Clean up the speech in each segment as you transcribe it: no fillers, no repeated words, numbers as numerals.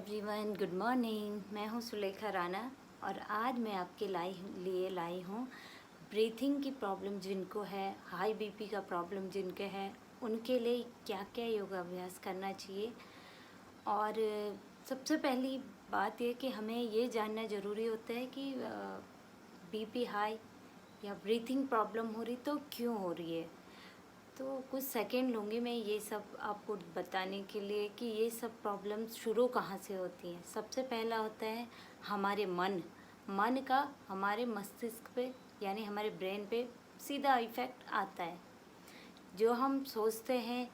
Everyone, good morning. मैं हूँ सुलेखा राणा और आज मैं आपके लिए लाई हूँ ब्रीथिंग की प्रॉब्लम जिनको है, हाई बीपी का प्रॉब्लम जिनके है, उनके लिए क्या क्या योगाभ्यास करना चाहिए। और सबसे पहली बात ये कि हमें ये जानना ज़रूरी होता है कि बीपी हाई या ब्रीथिंग प्रॉब्लम हो रही तो क्यों हो रही है। तो कुछ सेकंड लूँगी मैं ये सब आपको बताने के लिए कि ये सब प्रॉब्लम्स शुरू कहाँ से होती हैं। सबसे पहला होता है हमारे मन का हमारे मस्तिष्क पे यानी हमारे ब्रेन पे सीधा इफ़ेक्ट आता है। जो हम सोचते हैं,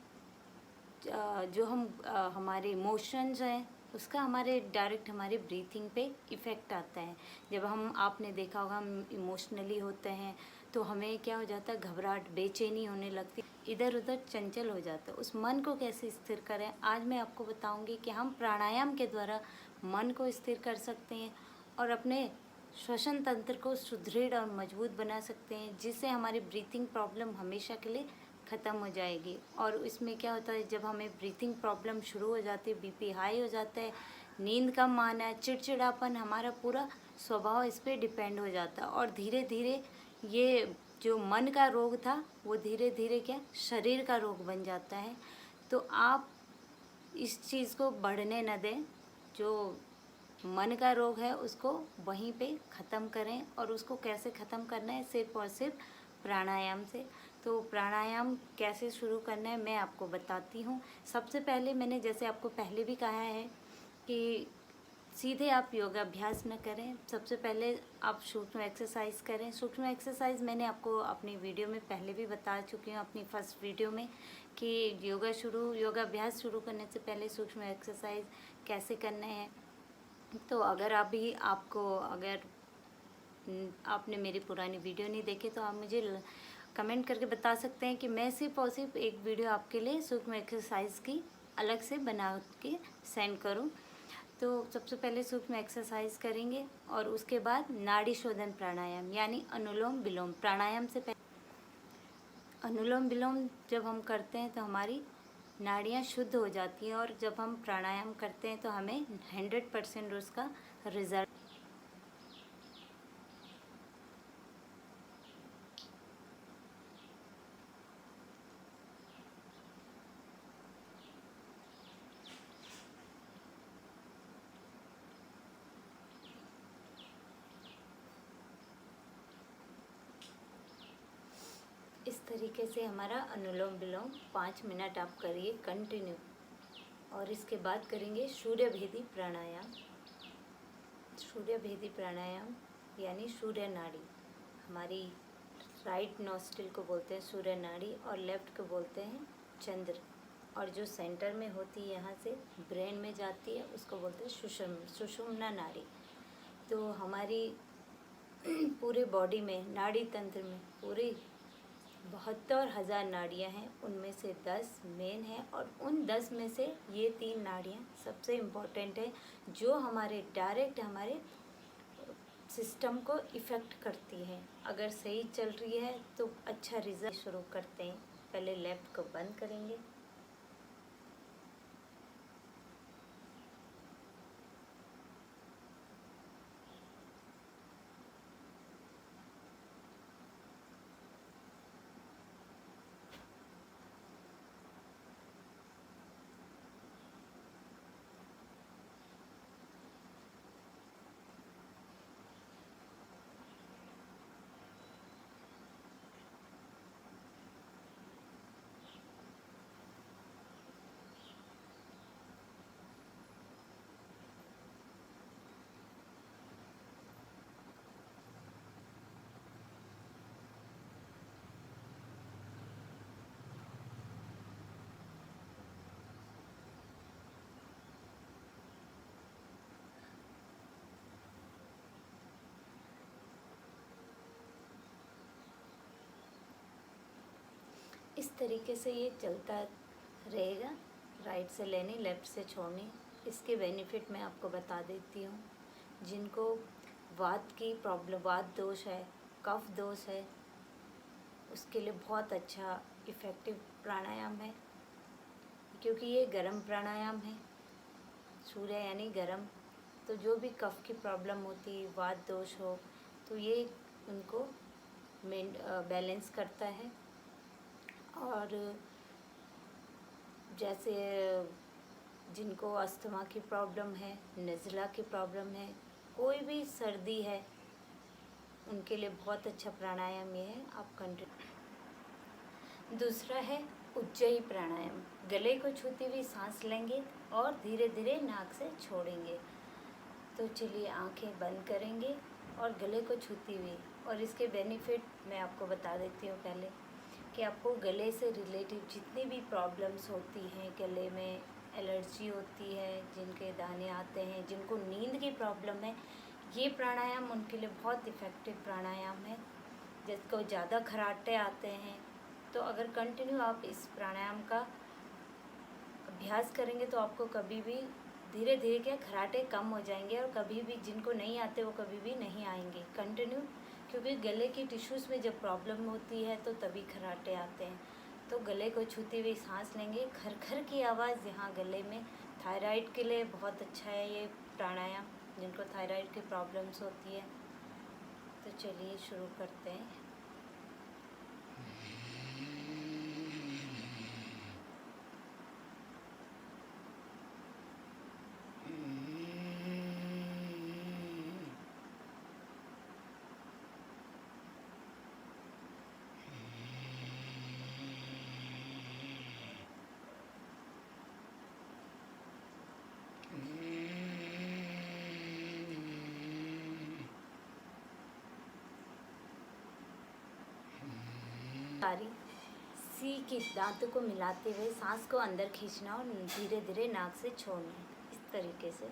जो हम हमारे इमोशंस हैं, उसका हमारे डायरेक्ट हमारे ब्रीथिंग पे इफ़ेक्ट आता है। जब आपने देखा होगा हम इमोशनली होते हैं तो हमें क्या हो जाता है, घबराहट, बेचैनी होने लगती, इधर उधर चंचल हो जाता है। उस मन को कैसे स्थिर करें, आज मैं आपको बताऊंगी कि हम प्राणायाम के द्वारा मन को स्थिर कर सकते हैं और अपने श्वसन तंत्र को सुदृढ़ और मजबूत बना सकते हैं, जिससे हमारी ब्रीथिंग प्रॉब्लम हमेशा के लिए ख़त्म हो जाएगी। और इसमें क्या होता है, जब हमें ब्रीथिंग प्रॉब्लम शुरू हो जाती है, बीपी हाई हो जाता है, नींद कम आना, चिड़चिड़ापन, हमारा पूरा स्वभाव इस पर डिपेंड हो जाता है। और धीरे धीरे ये जो मन का रोग था वो धीरे धीरे क्या शरीर का रोग बन जाता है। तो आप इस चीज़ को बढ़ने न दें। जो मन का रोग है उसको वहीं पे ख़त्म करें। और उसको कैसे ख़त्म करना है, सिर्फ और सिर्फ प्राणायाम से। तो प्राणायाम कैसे शुरू करना है मैं आपको बताती हूँ। सबसे पहले मैंने जैसे आपको पहले भी कहा है कि सीधे आप योगाभ्यास न करें। सबसे पहले आप सूक्ष्म एक्सरसाइज करें। सूक्ष्म एक्सरसाइज मैंने आपको अपनी वीडियो में पहले भी बता चुकी हूँ, अपनी फर्स्ट वीडियो में, कि योगाभ्यास शुरू करने से पहले सूक्ष्म एक्सरसाइज कैसे करना है। तो अगर अगर आपने मेरी पुरानी वीडियो नहीं देखी तो आप मुझे कमेंट करके बता सकते हैं कि मैं सिर्फ और सिर्फ एक वीडियो आपके लिए सूक्ष्म एक्सरसाइज की अलग से बना के सेंड करूं। तो सबसे पहले सूक्ष्म एक्सरसाइज करेंगे और उसके बाद नाड़ी शोधन प्राणायाम यानी अनुलोम विलोम। प्राणायाम से पहले अनुलोम विलोम जब हम करते हैं तो हमारी नाड़ियाँ शुद्ध हो जाती हैं और जब हम प्राणायाम करते हैं तो हमें 100% उसका रिजल्ट। इस तरीके से हमारा अनुलोम विलोम 5 मिनट आप करिए कंटिन्यू। और इसके बाद करेंगे सूर्य भेदी प्राणायाम। सूर्य भेदी प्राणायाम यानी सूर्य नाड़ी। हमारी राइट नॉस्ट्रिल को बोलते हैं सूर्य नाड़ी और लेफ्ट को बोलते हैं चंद्र। और जो सेंटर में होती है यहाँ से ब्रेन में जाती है उसको बोलते हैं सुषुम्ना नाड़ी। तो हमारी पूरे बॉडी में, नाड़ी तंत्र में पूरी 72,000 नाड़ियाँ हैं। उनमें से 10 मेन हैं और उन 10 में से ये 3 नाड़ियाँ सबसे इम्पोर्टेंट है, जो हमारे डायरेक्ट हमारे सिस्टम को इफ़ेक्ट करती हैं। अगर सही चल रही है तो अच्छा रिजल्ट। शुरू करते हैं। पहले लेफ्ट को बंद करेंगे। इस तरीके से ये चलता रहेगा। राइट से लेनी, लेफ़्ट से छोड़नी। इसके बेनिफिट मैं आपको बता देती हूँ। जिनको वात की प्रॉब्लम, वात दोष है, कफ दोष है, उसके लिए बहुत अच्छा इफ़ेक्टिव प्राणायाम है, क्योंकि ये गर्म प्राणायाम है। सूर्य यानी गर्म, तो जो भी कफ की प्रॉब्लम होती है, वात दोष हो, तो ये उनको बैलेंस करता है। और जैसे जिनको अस्थमा की प्रॉब्लम है, नज़ला की प्रॉब्लम है, कोई भी सर्दी है, उनके लिए बहुत अच्छा प्राणायाम ये है। आप कंटिन्यू। दूसरा है उज्जयी प्राणायाम। गले को छूती हुई सांस लेंगे और धीरे धीरे नाक से छोड़ेंगे। तो चलिए आंखें बंद करेंगे और गले को छूती हुई, और इसके बेनिफिट मैं आपको बता देती हूँ पहले, कि आपको गले से रिलेटिव जितनी भी प्रॉब्लम्स होती हैं, गले में एलर्जी होती है, जिनके दाने आते हैं, जिनको नींद की प्रॉब्लम है, ये प्राणायाम उनके लिए बहुत इफ़ेक्टिव प्राणायाम है। जिसको ज़्यादा खर्राटे आते हैं, तो अगर कंटिन्यू आप इस प्राणायाम का अभ्यास करेंगे तो आपको कभी भी धीरे धीरे क्या खर्राटे कम हो जाएंगे, और कभी भी जिनको नहीं आते वो कभी भी नहीं आएंगे कंटिन्यू। क्योंकि गले की टिश्यूज़ में जब प्रॉब्लम होती है तो तभी खर्राटे आते हैं। तो गले को छूती हुई सांस लेंगे, खर की आवाज़ यहाँ गले में। थायराइड के लिए बहुत अच्छा है ये प्राणायाम, जिनको थायराइड की प्रॉब्लम्स होती है। तो चलिए शुरू करते हैं। सारी सी के दांतों को मिलाते हुए सांस को अंदर खींचना और धीरे धीरे नाक से छोड़ना, इस तरीके से।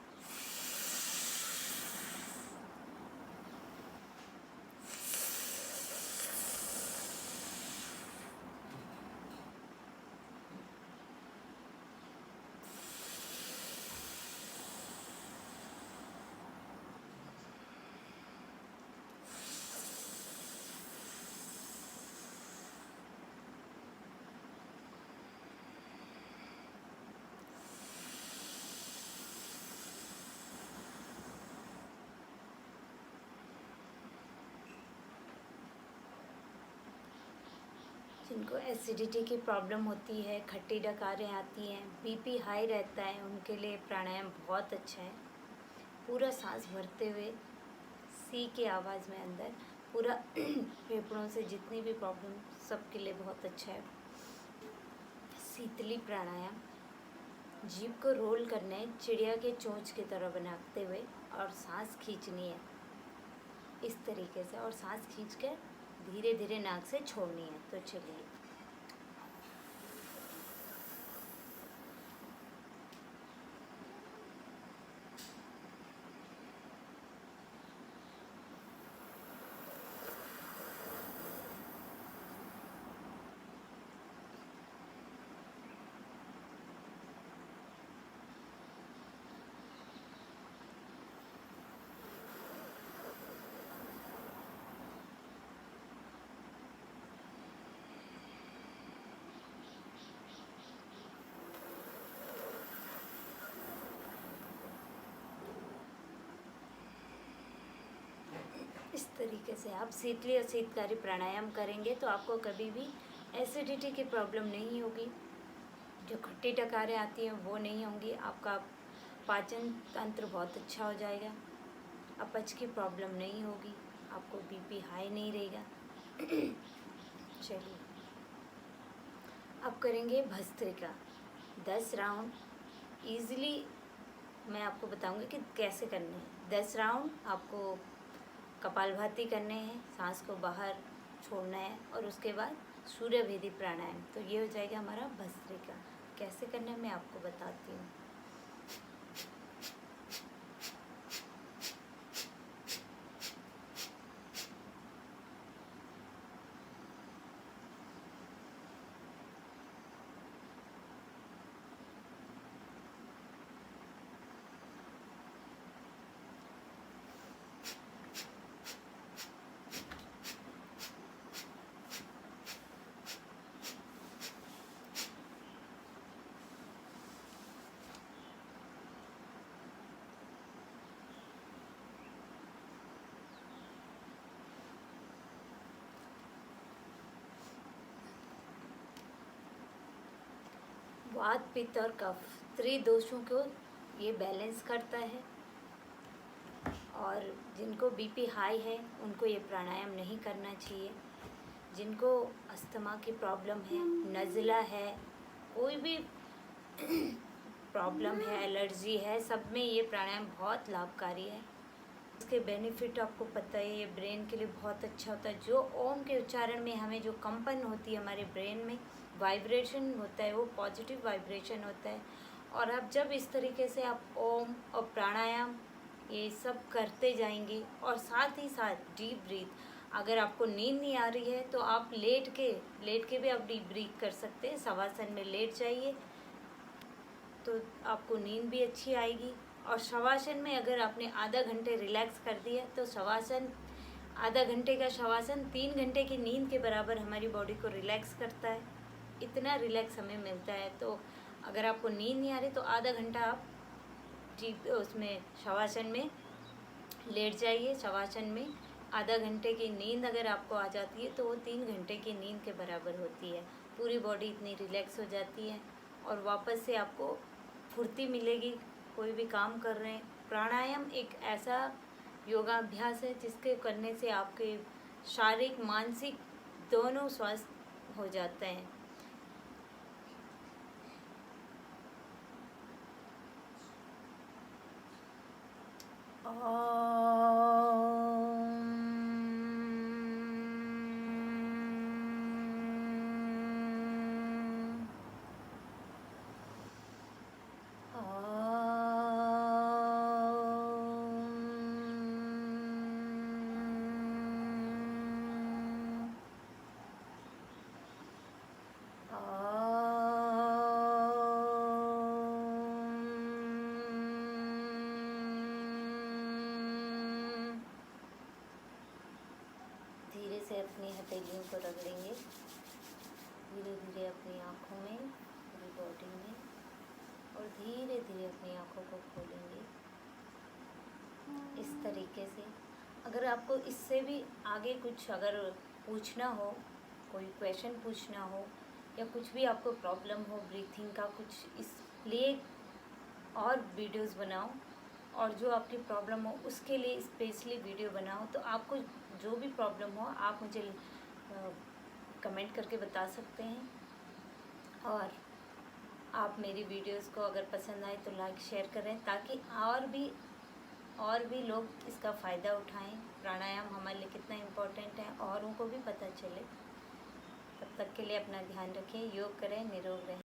जिनको एसिडिटी की प्रॉब्लम होती है, खट्टी डकारें आती हैं, बीपी हाई रहता है, उनके लिए प्राणायाम बहुत अच्छा है। पूरा सांस भरते हुए सी की आवाज़ में अंदर पूरा फेफड़ों से जितनी भी प्रॉब्लम, सबके लिए बहुत अच्छा है। शीतली प्राणायाम। जीभ को रोल करना है चिड़िया के चोंच की तरह बनाते हुए, और सांस खींचनी है इस तरीके से, और सांस खींच कर धीरे धीरे नाक से छोड़नी है। तो चलिए। इस तरीके से आप शीतली और शीतकारी प्राणायाम करेंगे तो आपको कभी भी एसिडिटी की प्रॉब्लम नहीं होगी, जो खट्टी डकारें आती हैं वो नहीं होंगी, आपका पाचन तंत्र बहुत अच्छा हो जाएगा, अपच की प्रॉब्लम नहीं होगी, आपको बीपी हाई नहीं रहेगा। चलिए अब करेंगे भस्त्रिका 10 राउंड। ईज़िली मैं आपको बताऊंगी कि कैसे करने हैं। 10 राउंड आपको कपालभाति करने हैं, सांस को बाहर छोड़ना है, और उसके बाद सूर्यभेदी प्राणायाम। तो ये हो जाएगा हमारा भस्त्रिका। कैसे करना है मैं आपको बताती हूँ। वात, पित्त और कफ त्रिदोषों को ये बैलेंस करता है। और जिनको बीपी हाई है उनको ये प्राणायाम नहीं करना चाहिए। जिनको अस्थमा की प्रॉब्लम है, नज़ला है, कोई भी प्रॉब्लम है, एलर्जी है, सब में ये प्राणायाम बहुत लाभकारी है। इसके बेनिफिट आपको पता है, ये ब्रेन के लिए बहुत अच्छा होता है। जो ओम के उच्चारण में हमें जो कंपन होती है हमारे ब्रेन में, वाइब्रेशन होता है, वो पॉजिटिव वाइब्रेशन होता है। और आप जब इस तरीके से आप ओम और प्राणायाम ये सब करते जाएंगे, और साथ ही साथ डीप ब्रीथ, अगर आपको नींद नहीं आ रही है तो आप लेट के भी आप डीप ब्रीथ कर सकते हैं। शवासन में लेट जाइए तो आपको नींद भी अच्छी आएगी। और शवासन में अगर आपने आधा घंटे रिलैक्स कर दिया तो शवासन, आधा घंटे का शवासन 3 घंटे की नींद के बराबर हमारी बॉडी को रिलैक्स करता है। इतना रिलैक्स हमें मिलता है। तो अगर आपको नींद नहीं आ रही तो आधा घंटा आप उसमें शवासन में लेट जाइए। शवासन में आधा घंटे की नींद अगर आपको आ जाती है तो वो 3 घंटे की नींद के बराबर होती है। पूरी बॉडी इतनी रिलैक्स हो जाती है और वापस से आपको फुर्ती मिलेगी कोई भी काम कर रहे हैं। प्राणायाम एक ऐसा योगाभ्यास है जिसके करने से आपके शारीरिक मानसिक दोनों स्वस्थ हो जाते हैं। धीरे से अपनी हथेलियों को रगड़ेंगे, धीरे धीरे अपनी आँखों में, पूरी बॉडी में, और धीरे धीरे अपनी आँखों को खोलेंगे। इस तरीके से अगर आपको इससे भी आगे कुछ अगर पूछना हो, कोई क्वेश्चन पूछना हो, या कुछ भी आपको प्रॉब्लम हो ब्रीथिंग का, कुछ इसलिए और वीडियोस बनाओ, और जो आपकी प्रॉब्लम हो उसके लिए स्पेशली वीडियो बनाओ। तो आपको जो भी प्रॉब्लम हो आप मुझे कमेंट करके बता सकते हैं। और आप मेरी वीडियोस को अगर पसंद आए तो लाइक शेयर करें, ताकि और भी लोग इसका फ़ायदा उठाएं। प्राणायाम हमारे लिए कितना इम्पोर्टेंट है औरों को भी पता चले। तब तक के लिए अपना ध्यान रखें, योग करें, निरोग रहें।